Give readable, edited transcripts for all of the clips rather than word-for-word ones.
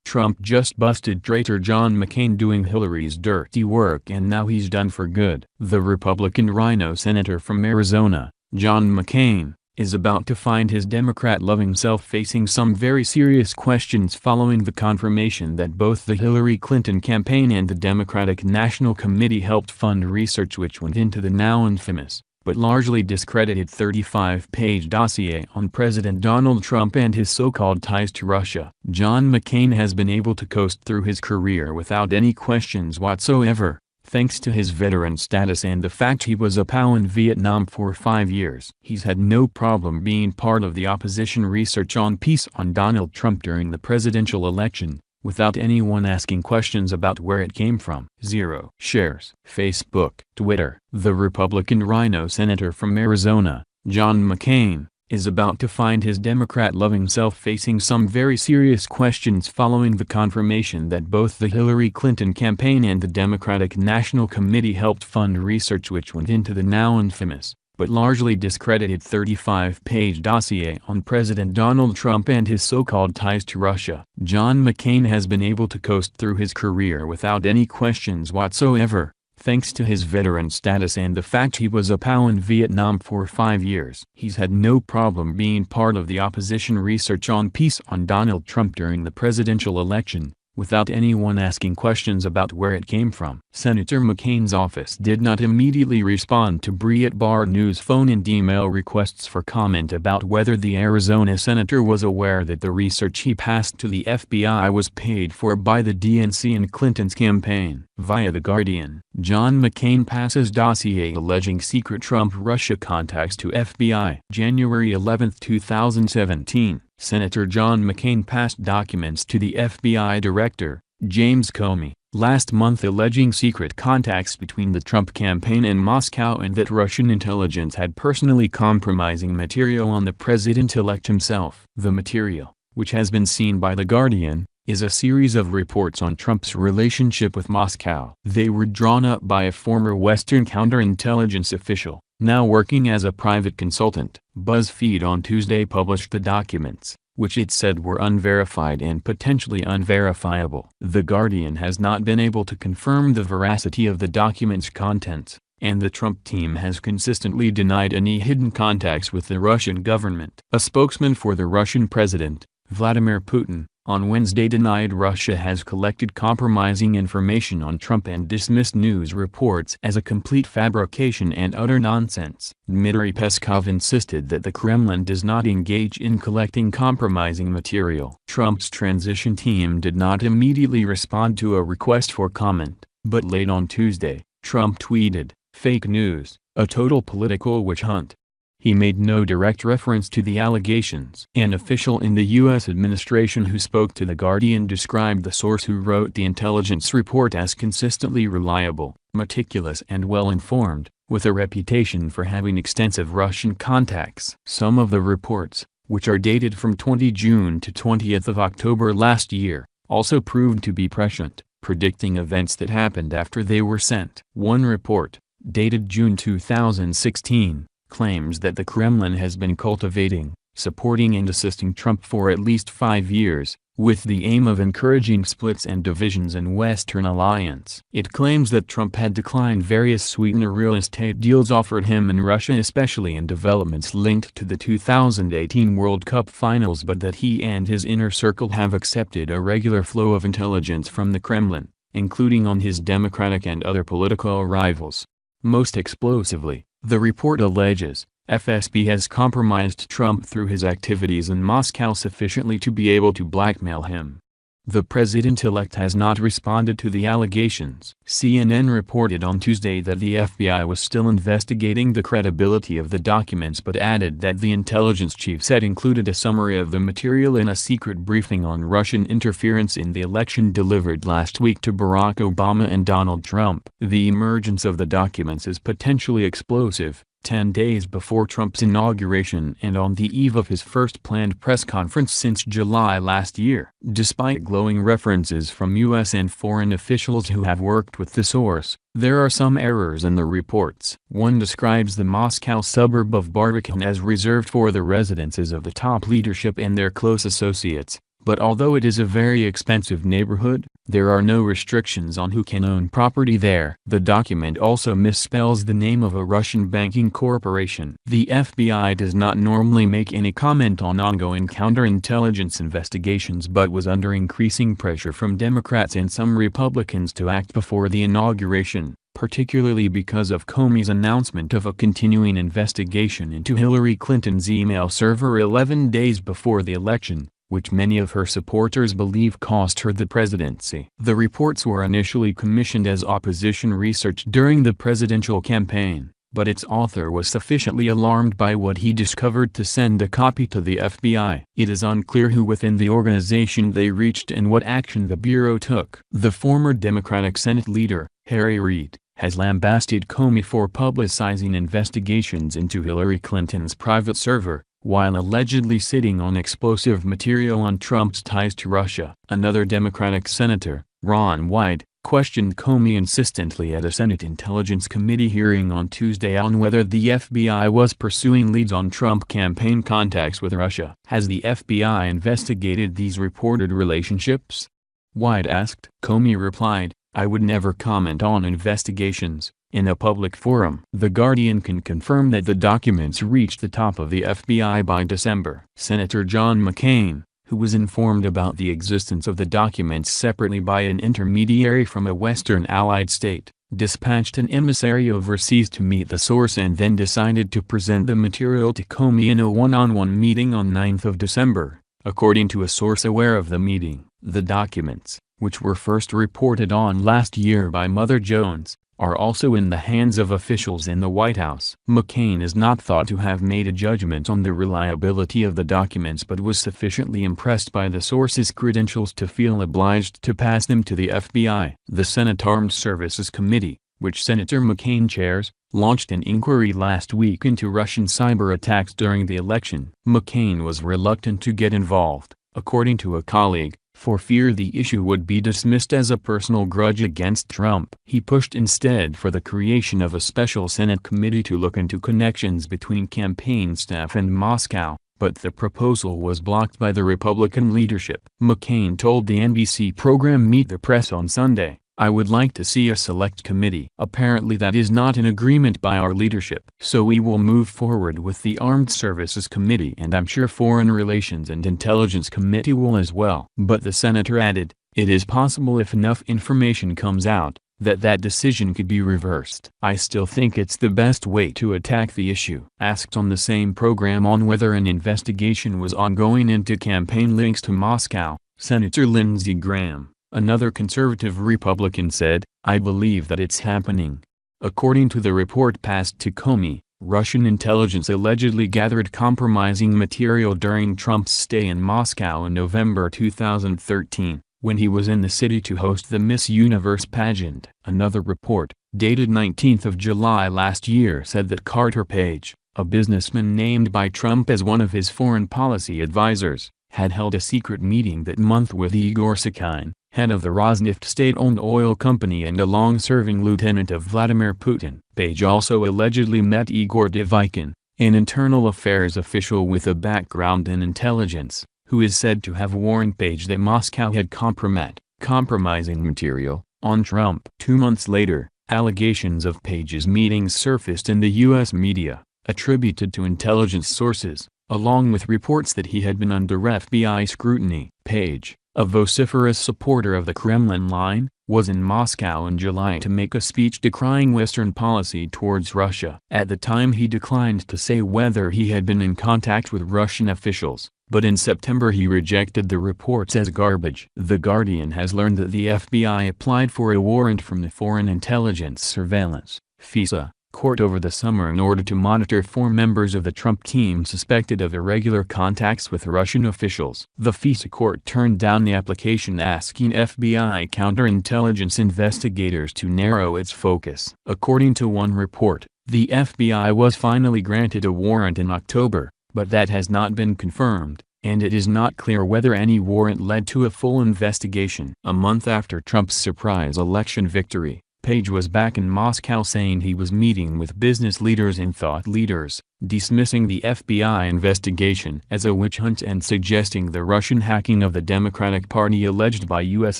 Trump just busted traitor John McCain doing Hillary's dirty work and now he's done for good. The Republican rhino senator from Arizona, John McCain, is about to find his Democrat-loving self facing some very serious questions following the confirmation that both the Hillary Clinton campaign and the Democratic National Committee helped fund research which went into the now infamous, but largely discredited 35-page dossier on President Donald Trump and his so-called ties to Russia. John McCain has been able to coast through his career without any questions whatsoever, thanks to his veteran status and the fact he was a POW in Vietnam for 5 years. He's had no problem being part of the opposition research on peace on Donald Trump during the presidential election, without anyone asking questions about where it came from. 0 shares. Facebook, Twitter. The Republican rhino senator from Arizona, John McCain, is about to find his Democrat-loving self facing some very serious questions following the confirmation that both the Hillary Clinton campaign and the Democratic National Committee helped fund research which went into the now infamous, but largely discredited 35-page dossier on President Donald Trump and his so-called ties to Russia. John McCain has been able to coast through his career without any questions whatsoever, thanks to his veteran status and the fact he was a POW in Vietnam for 5 years. He's had no problem being part of the opposition research on peace on Donald Trump during the presidential election, without anyone asking questions about where it came from. Senator McCain's office did not immediately respond to Breitbart News phone and email requests for comment about whether the Arizona senator was aware that the research he passed to the FBI was paid for by the DNC and Clinton's campaign. Via The Guardian, John McCain passes dossier alleging secret Trump-Russia contacts to FBI. January 11, 2017. Senator John McCain passed documents to the FBI Director, James Comey, last month alleging secret contacts between the Trump campaign and Moscow and that Russian intelligence had personally compromising material on the president-elect himself. The material, which has been seen by The Guardian, is a series of reports on Trump's relationship with Moscow. They were drawn up by a former Western counterintelligence official, now working as a private consultant. BuzzFeed on Tuesday published the documents, which it said were unverified and potentially unverifiable. The Guardian has not been able to confirm the veracity of the documents' contents, and the Trump team has consistently denied any hidden contacts with the Russian government. A spokesman for the Russian president, Vladimir Putin, on Wednesday denied Russia has collected compromising information on Trump and dismissed news reports as a complete fabrication and utter nonsense. Dmitry Peskov insisted that the Kremlin does not engage in collecting compromising material. Trump's transition team did not immediately respond to a request for comment, but late on Tuesday, Trump tweeted, "Fake news, a total political witch hunt." He made no direct reference to the allegations. An official in the U.S. administration who spoke to The Guardian described the source who wrote the intelligence report as consistently reliable, meticulous and well-informed, with a reputation for having extensive Russian contacts. Some of the reports, which are dated from 20 June to 20 October last year, also proved to be prescient, predicting events that happened after they were sent. One report, dated June 2016, claims that the Kremlin has been cultivating, supporting and assisting Trump for at least 5 years, with the aim of encouraging splits and divisions in Western alliance. It claims that Trump had declined various sweetener real estate deals offered him in Russia, especially in developments linked to the 2018 World Cup finals, but that he and his inner circle have accepted a regular flow of intelligence from the Kremlin, including on his Democratic and other political rivals. Most explosively, the report alleges, FSB has compromised Trump through his activities in Moscow sufficiently to be able to blackmail him. The president-elect has not responded to the allegations. CNN reported on Tuesday that the FBI was still investigating the credibility of the documents but added that the intelligence chief said included a summary of the material in a secret briefing on Russian interference in the election delivered last week to Barack Obama and Donald Trump. The emergence of the documents is potentially explosive, 10 days before Trump's inauguration and on the eve of his first planned press conference since July last year. Despite glowing references from U.S. and foreign officials who have worked with the source, there are some errors in the reports. One describes the Moscow suburb of Barbican as reserved for the residences of the top leadership and their close associates, But although it is a very expensive neighborhood, there are no restrictions on who can own property there. The document also misspells the name of a Russian banking corporation. The FBI does not normally make any comment on ongoing counterintelligence investigations, but was under increasing pressure from Democrats and some Republicans to act before the inauguration, particularly because of Comey's announcement of a continuing investigation into Hillary Clinton's email server 11 days before the election, which many of her supporters believe cost her the presidency. The reports were initially commissioned as opposition research during the presidential campaign, but its author was sufficiently alarmed by what he discovered to send a copy to the FBI. It is unclear who within the organization they reached and what action the Bureau took. The former Democratic Senate leader, Harry Reid, has lambasted Comey for publicizing investigations into Hillary Clinton's private server, while allegedly sitting on explosive material on Trump's ties to Russia. Another Democratic senator, Ron Wyden, questioned Comey insistently at a Senate Intelligence Committee hearing on Tuesday on whether the FBI was pursuing leads on Trump campaign contacts with Russia. Has the FBI investigated these reported relationships? Wyden asked. Comey replied, "I would never comment on investigations in a public forum." The Guardian can confirm that the documents reached the top of the FBI by December. Senator John McCain, who was informed about the existence of the documents separately by an intermediary from a Western allied state, dispatched an emissary overseas to meet the source and then decided to present the material to Comey in a one-on-one meeting on 9 December, according to a source aware of the meeting. The documents, which were first reported on last year by Mother Jones, are also in the hands of officials in the White House. McCain is not thought to have made a judgment on the reliability of the documents but was sufficiently impressed by the source's credentials to feel obliged to pass them to the FBI. The Senate Armed Services Committee, which Senator McCain chairs, launched an inquiry last week into Russian cyber attacks during the election. McCain was reluctant to get involved, according to a colleague, for fear the issue would be dismissed as a personal grudge against Trump. He pushed instead for the creation of a special Senate committee to look into connections between campaign staff and Moscow, but the proposal was blocked by the Republican leadership. McCain told the NBC program Meet the Press on Sunday, "I would like to see a select committee. Apparently that is not in agreement by our leadership. So we will move forward with the Armed Services Committee and I'm sure Foreign Relations and Intelligence Committee will as well." But the senator added, "It is possible if enough information comes out, that decision could be reversed. I still think it's the best way to attack the issue." Asked on the same program on whether an investigation was ongoing into campaign links to Moscow, Senator Lindsey Graham, another conservative Republican, said, "I believe that it's happening." According to the report passed to Comey, Russian intelligence allegedly gathered compromising material during Trump's stay in Moscow in November 2013, when he was in the city to host the Miss Universe pageant. Another report, dated 19 July last year, said that Carter Page, a businessman named by Trump as one of his foreign policy advisors, had held a secret meeting that month with Igor Sakhin, head of the Rosneft state-owned oil company and a long-serving lieutenant of Vladimir Putin. Page also allegedly met Igor Devikin, an internal affairs official with a background in intelligence, who is said to have warned Page that Moscow had compromising material on Trump. 2 months later, allegations of Page's meetings surfaced in the U.S. media, attributed to intelligence sources, along with reports that he had been under FBI scrutiny. Page, a vociferous supporter of the Kremlin line, was in Moscow in July to make a speech decrying Western policy towards Russia. At the time he declined to say whether he had been in contact with Russian officials, but in September he rejected the reports as garbage. The Guardian has learned that the FBI applied for a warrant from the Foreign Intelligence Surveillance (FISA) court over the summer in order to monitor 4 members of the Trump team suspected of irregular contacts with Russian officials. The FISA court turned down the application, asking FBI counterintelligence investigators to narrow its focus. According to one report, the FBI was finally granted a warrant in October, but that has not been confirmed, and it is not clear whether any warrant led to a full investigation. A month after Trump's surprise election victory, Page was back in Moscow saying he was meeting with business leaders and thought leaders, dismissing the FBI investigation as a witch hunt and suggesting the Russian hacking of the Democratic Party alleged by U.S.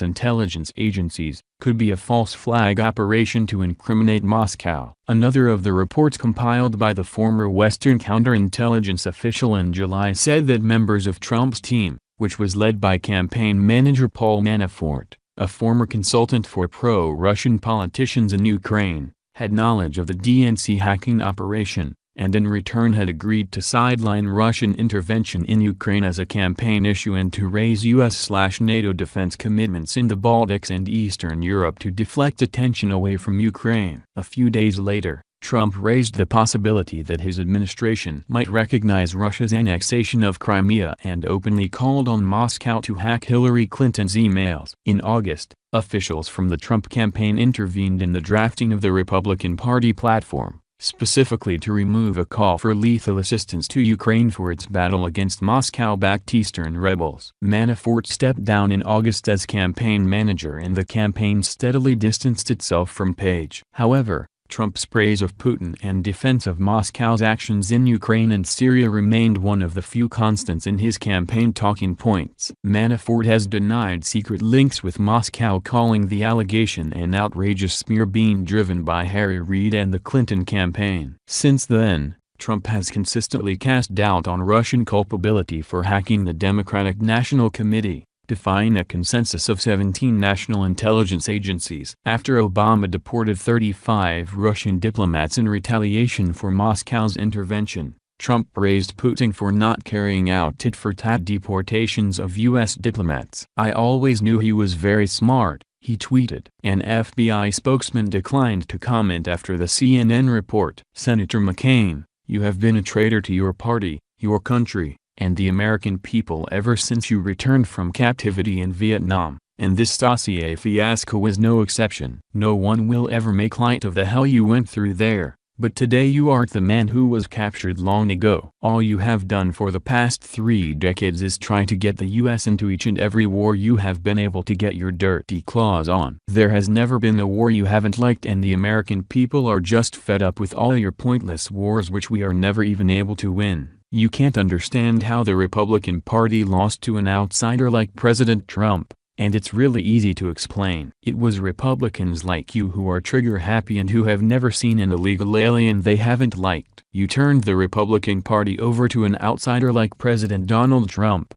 intelligence agencies could be a false flag operation to incriminate Moscow. Another of the reports compiled by the former Western counterintelligence official in July said that members of Trump's team, which was led by campaign manager Paul Manafort, a former consultant for pro-Russian politicians in Ukraine, had knowledge of the DNC hacking operation, and in return had agreed to sideline Russian intervention in Ukraine as a campaign issue and to raise US/NATO defense commitments in the Baltics and Eastern Europe to deflect attention away from Ukraine. A few days later, Trump raised the possibility that his administration might recognize Russia's annexation of Crimea and openly called on Moscow to hack Hillary Clinton's emails. In August, officials from the Trump campaign intervened in the drafting of the Republican Party platform, specifically to remove a call for lethal assistance to Ukraine for its battle against Moscow-backed Eastern rebels. Manafort stepped down in August as campaign manager and the campaign steadily distanced itself from Page. However, Trump's praise of Putin and defense of Moscow's actions in Ukraine and Syria remained one of the few constants in his campaign talking points. Manafort has denied secret links with Moscow, calling the allegation an outrageous smear being driven by Harry Reid and the Clinton campaign. Since then, Trump has consistently cast doubt on Russian culpability for hacking the Democratic National Committee, defying a consensus of 17 national intelligence agencies. After Obama deported 35 Russian diplomats in retaliation for Moscow's intervention, Trump praised Putin for not carrying out tit-for-tat deportations of U.S. diplomats. "I always knew he was very smart," he tweeted. An FBI spokesman declined to comment after the CNN report. Senator McCain, "You have been a traitor to your party, your country, and the American people ever since you returned from captivity in Vietnam, and this dossier fiasco is no exception. No one will ever make light of the hell you went through there, but today you aren't the man who was captured long ago. All you have done for the past 3 decades is try to get the U.S. into each and every war you have been able to get your dirty claws on. There has never been a war you haven't liked, and the American people are just fed up with all your pointless wars which we are never even able to win. You can't understand how the Republican Party lost to an outsider like President Trump, and it's really easy to explain. It was Republicans like you who are trigger-happy and who have never seen an illegal alien they haven't liked. You turned the Republican Party over to an outsider like President Donald Trump,